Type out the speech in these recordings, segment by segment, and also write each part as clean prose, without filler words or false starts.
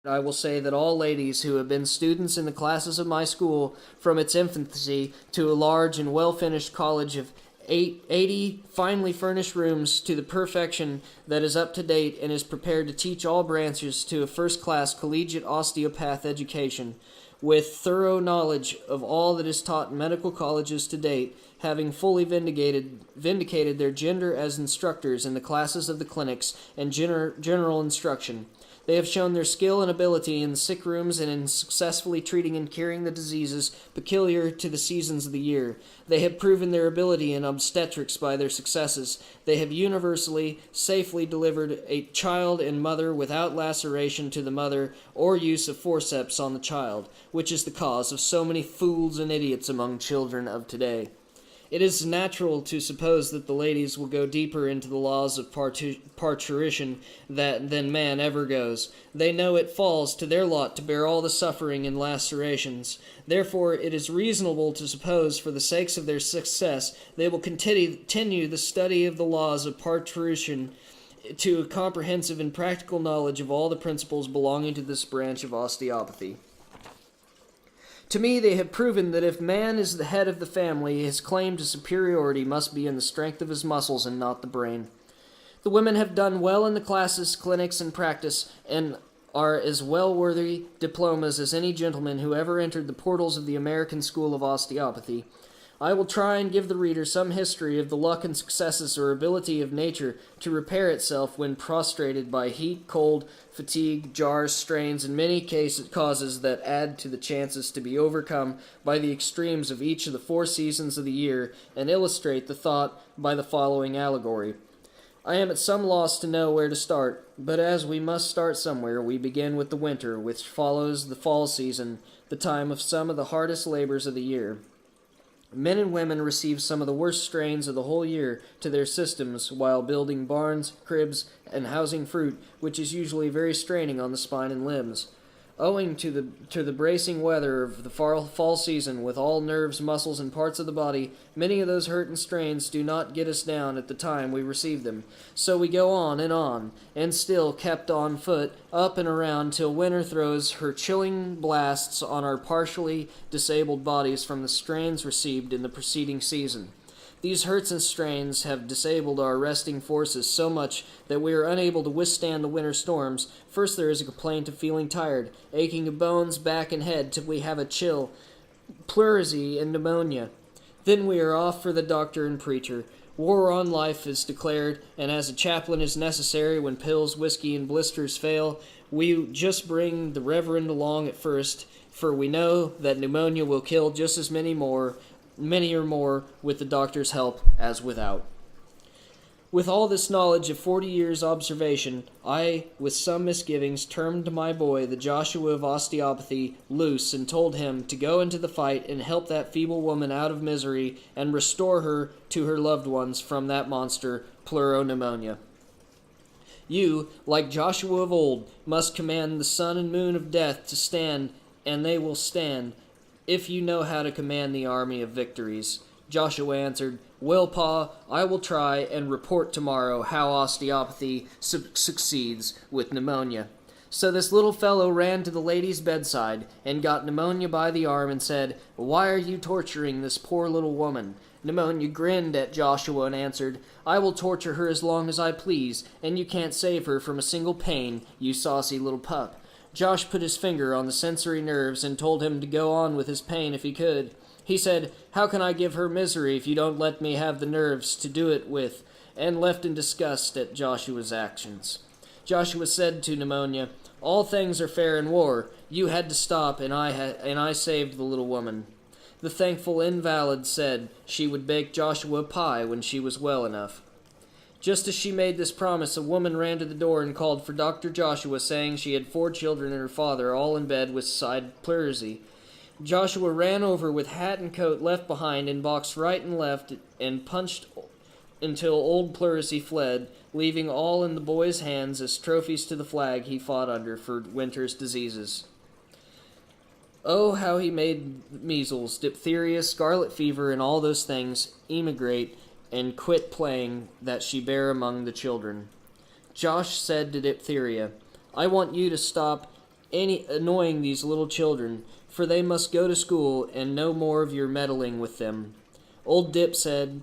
I will say that all ladies who have been students in the classes of my school from its infancy to a large and well-finished college of 80 finely furnished rooms to the perfection that is up to date and is prepared to teach all branches to a first-class collegiate osteopath education, with thorough knowledge of all that is taught in medical colleges to date, having fully vindicated their gender as instructors in the classes of the clinics and general instruction. They have shown their skill and ability in the sick rooms and in successfully treating and curing the diseases peculiar to the seasons of the year. They have proven their ability in obstetrics by their successes. They have universally, safely delivered a child and mother without laceration to the mother or use of forceps on the child, which is the cause of so many fools and idiots among children of today. It is natural to suppose that the ladies will go deeper into the laws of parturition than man ever goes. They know it falls to their lot to bear all the suffering and lacerations. Therefore, it is reasonable to suppose, for the sakes of their success, they will continue the study of the laws of parturition to a comprehensive and practical knowledge of all the principles belonging to this branch of osteopathy. To me, they have proven that if man is the head of the family, his claim to superiority must be in the strength of his muscles and not the brain. The women have done well in the classes, clinics, and practice, and are as well worthy diplomas as any gentleman who ever entered the portals of the American School of Osteopathy. I will try and give the reader some history of the luck and successes or ability of nature to repair itself when prostrated by heat, cold, fatigue, jars, strains, and many causes that add to the chances to be overcome by the extremes of each of the 4 seasons of the year, and illustrate the thought by the following allegory. I am at some loss to know where to start, but as we must start somewhere, we begin with the winter, which follows the fall season, the time of some of the hardest labors of the year. Men and women receive some of the worst strains of the whole year to their systems while building barns, cribs, and housing fruit, which is usually very straining on the spine and limbs. Owing to the bracing weather of the fall season, with all nerves, muscles, and parts of the body, many of those hurt and strains do not get us down at the time we receive them. So we go on, and still kept on foot, up and around, till winter throws her chilling blasts on our partially disabled bodies from the strains received in the preceding season. These hurts and strains have disabled our resting forces so much that we are unable to withstand the winter storms. First there is a complaint of feeling tired, aching of bones, back, and head, till we have a chill, pleurisy, and pneumonia. Then we are off for the doctor and preacher. War on life is declared, and as a chaplain is necessary when pills, whiskey, and blisters fail, we just bring the reverend along at first, for we know that pneumonia will kill just as many or more with the doctor's help as without. With all this knowledge of 40 years' observation, I, with some misgivings, turned my boy, the Joshua of osteopathy, loose and told him to go into the fight and help that feeble woman out of misery and restore her to her loved ones from that monster, pleuropneumonia. You, like Joshua of old, must command the sun and moon of death to stand, and they will stand, if you know how to command the army of victories. Joshua answered, Well, Pa, I will try and report tomorrow how osteopathy succeeds with pneumonia. So this little fellow ran to the lady's bedside and got Pneumonia by the arm and said, Why are you torturing this poor little woman? Pneumonia grinned at Joshua and answered, I will torture her as long as I please, and you can't save her from a single pain, you saucy little pup. Josh put his finger on the sensory nerves and told him to go on with his pain if he could. He said, How can I give her misery if you don't let me have the nerves to do it with? And left in disgust at Joshua's actions. Joshua said to Pneumonia, All things are fair in war. You had to stop, and I saved the little woman. The thankful invalid said she would bake Joshua a pie when she was well enough. Just as she made this promise, a woman ran to the door and called for Dr. Joshua, saying she had 4 children and her father, all in bed with side pleurisy. Joshua ran over with hat and coat left behind and boxed right and left and punched until old pleurisy fled, leaving all in the boy's hands as trophies to the flag he fought under for winter's diseases. Oh, how he made measles, diphtheria, scarlet fever, and all those things emigrate and quit playing that she bare among the children. Josh said to diphtheria, I want you to stop annoying these little children, for they must go to school, and no more of your meddling with them." Old Dip said,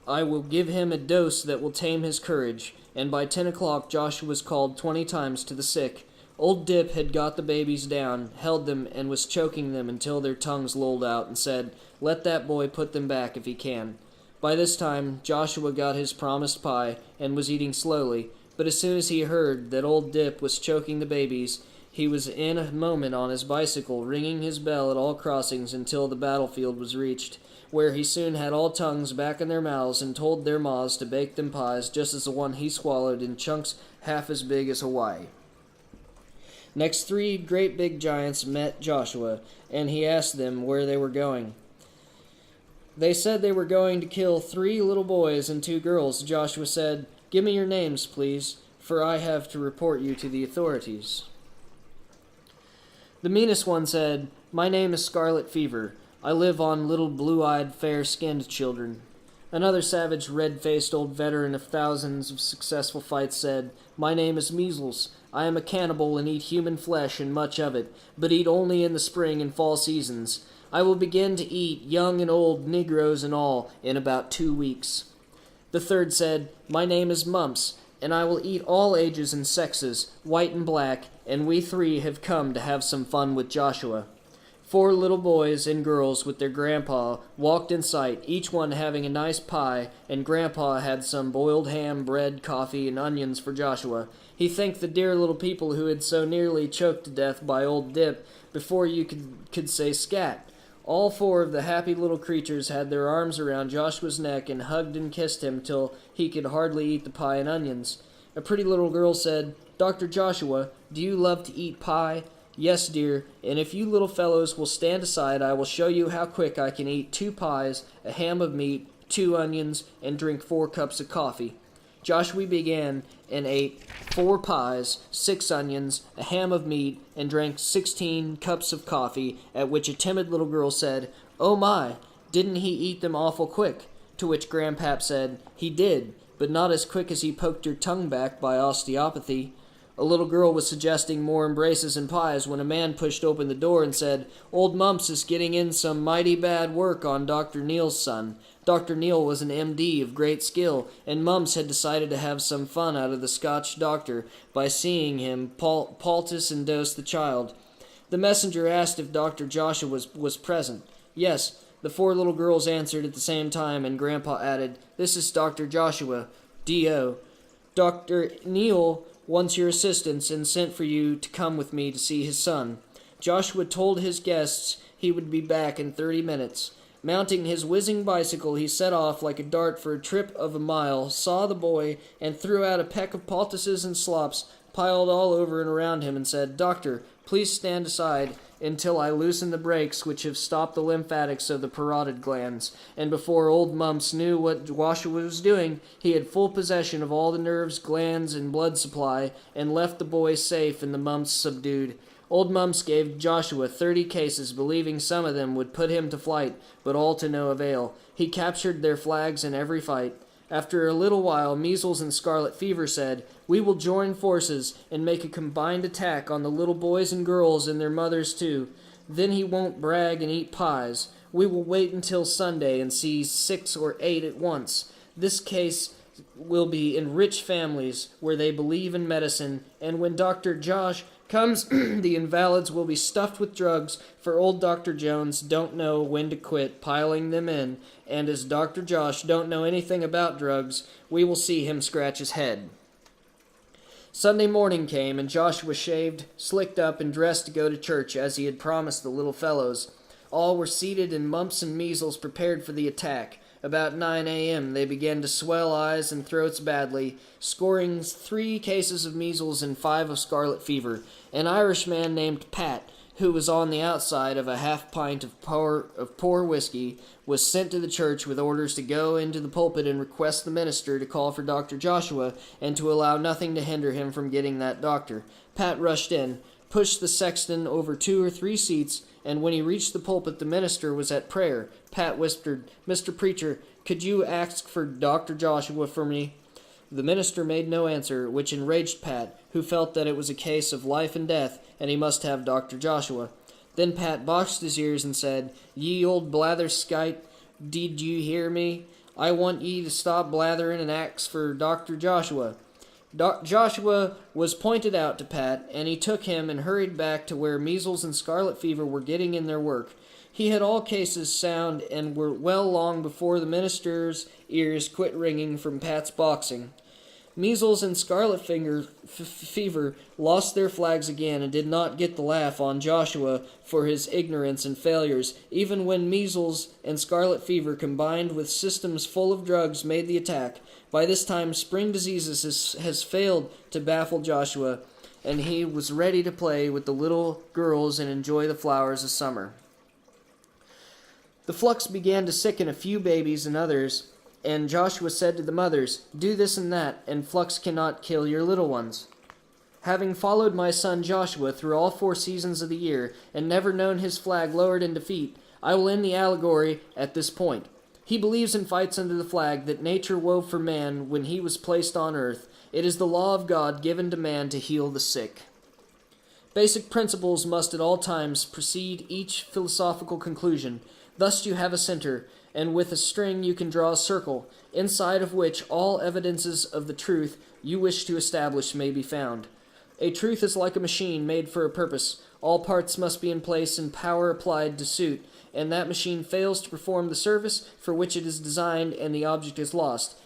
"I will give him a dose that will tame his courage," and by 10 o'clock Joshua was called 20 times to the sick. Old Dip had got the babies down, held them, and was choking them until their tongues lolled out, and said, "Let that boy put them back if he can." By this time, Joshua got his promised pie, and was eating slowly, but as soon as he heard that Old Dip was choking the babies, he was in a moment on his bicycle, ringing his bell at all crossings until the battlefield was reached, where he soon had all tongues back in their mouths and told their ma's to bake them pies just as the one he swallowed in chunks half as big as Hawaii. Next, 3 great big giants met Joshua, and he asked them where they were going. They said they were going to kill 3 little boys and 2 girls. Joshua said, "Give me your names, please, for I have to report you to the authorities." The meanest one said, "My name is Scarlet Fever. I live on little blue-eyed, fair-skinned children." Another savage, red-faced old veteran of thousands of successful fights said, "My name is Measles. I am a cannibal and eat human flesh and much of it, but eat only in the spring and fall seasons. I will begin to eat, young and old, Negroes and all, in about 2 weeks." The third said, "My name is Mumps, and I will eat all ages and sexes, white and black, and we 3 have come to have some fun with Joshua." 4 little boys and girls with their grandpa walked in sight, each one having a nice pie, and Grandpa had some boiled ham, bread, coffee, and onions for Joshua. He thanked the dear little people who had so nearly choked to death by Old Dip before you could say scat. All 4 of the happy little creatures had their arms around Joshua's neck and hugged and kissed him till he could hardly eat the pie and onions. A pretty little girl said, "Dr. Joshua, do you love to eat pie?" "Yes, dear, and if you little fellows will stand aside, I will show you how quick I can eat 2 pies, a ham of meat, 2 onions, and drink 4 cups of coffee." Joshua began and ate 4 pies, 6 onions, a ham of meat, and drank 16 cups of coffee, at which a timid little girl said, "Oh my, didn't he eat them awful quick?" To which Grandpap said, "He did, but not as quick as he poked your tongue back by osteopathy." A little girl was suggesting more embraces and pies when a man pushed open the door and said, "Old Mumps is getting in some mighty bad work on Dr. Neal's son." Dr. Neal was an M.D. of great skill, and Mumps had decided to have some fun out of the Scotch doctor by seeing him poultice and dose the child. The messenger asked if Dr. Joshua was present. Yes, the 4 little girls answered at the same time, and Grandpa added, "This is Dr. Joshua, D.O. Dr. Neal wants your assistance and sent for you to come with me to see his son." Joshua told his guests he would be back in 30 minutes. Mounting his whizzing bicycle, he set off like a dart for a trip of a mile, saw the boy, and threw out a peck of poultices and slops piled all over and around him, and said, "Doctor, please stand aside until I loosen the brakes which have stopped the lymphatics of the parotid glands." And before old Mumps knew what Joshua was doing, he had full possession of all the nerves, glands, and blood supply, and left the boy safe and the Mumps subdued. Old Mumps gave Joshua 30 cases, believing some of them would put him to flight, but all to no avail. He captured their flags in every fight. After a little while, Measles and Scarlet Fever said, "We will join forces and make a combined attack on the little boys and girls and their mothers too. Then he won't brag and eat pies. We will wait until Sunday and see 6 or 8 at once. This case will be in rich families where they believe in medicine, and when Dr. Josh comes, the invalids will be stuffed with drugs, for old Dr. Jones don't know when to quit piling them in, and as Dr. Josh don't know anything about drugs, we will see him scratch his head." Sunday morning came, and Joshua shaved, slicked up, and dressed to go to church, as he had promised the little fellows. All were seated, and Mumps and Measles prepared for the attack. About 9 a.m. they began to swell eyes and throats badly, scoring 3 cases of measles and 5 of scarlet fever. An Irishman named Pat, who was on the outside of a half-pint of poor whiskey, was sent to the church with orders to go into the pulpit and request the minister to call for Dr. Joshua and to allow nothing to hinder him from getting that doctor. Pat rushed in, pushed the sexton over 2 or 3 seats, and when he reached the pulpit, the minister was at prayer. Pat whispered, "Mr. Preacher, could you ask for Dr. Joshua for me?" The minister made no answer, which enraged Pat, who felt that it was a case of life and death, and he must have Dr. Joshua. Then Pat boxed his ears and said, "Ye old blatherskite, did you hear me? I want ye to stop blathering and ax for Dr. Joshua." Joshua was pointed out to Pat, and he took him and hurried back to where measles and scarlet fever were getting in their work. He had all cases sound and were well long before the minister's ears quit ringing from Pat's boxing. Measles and scarlet fever lost their flags again and did not get the laugh on Joshua for his ignorance and failures, even when measles and scarlet fever combined with systems full of drugs made the attack. By this time, spring diseases has failed to baffle Joshua, and he was ready to play with the little girls and enjoy the flowers of summer. The flux began to sicken a few babies and others, and Joshua said to the mothers, "Do this and that, and flux cannot kill your little ones." Having followed my son Joshua through all 4 seasons of the year, and never known his flag lowered in defeat, I will end the allegory at this point. He believes and fights under the flag that nature wove for man when he was placed on earth. It is the law of God given to man to heal the sick. Basic principles must at all times precede each philosophical conclusion. Thus you have a center, and with a string you can draw a circle, inside of which all evidences of the truth you wish to establish may be found. A truth is like a machine made for a purpose. All parts must be in place and power applied to suit, and that machine fails to perform the service for which it is designed, and the object is lost.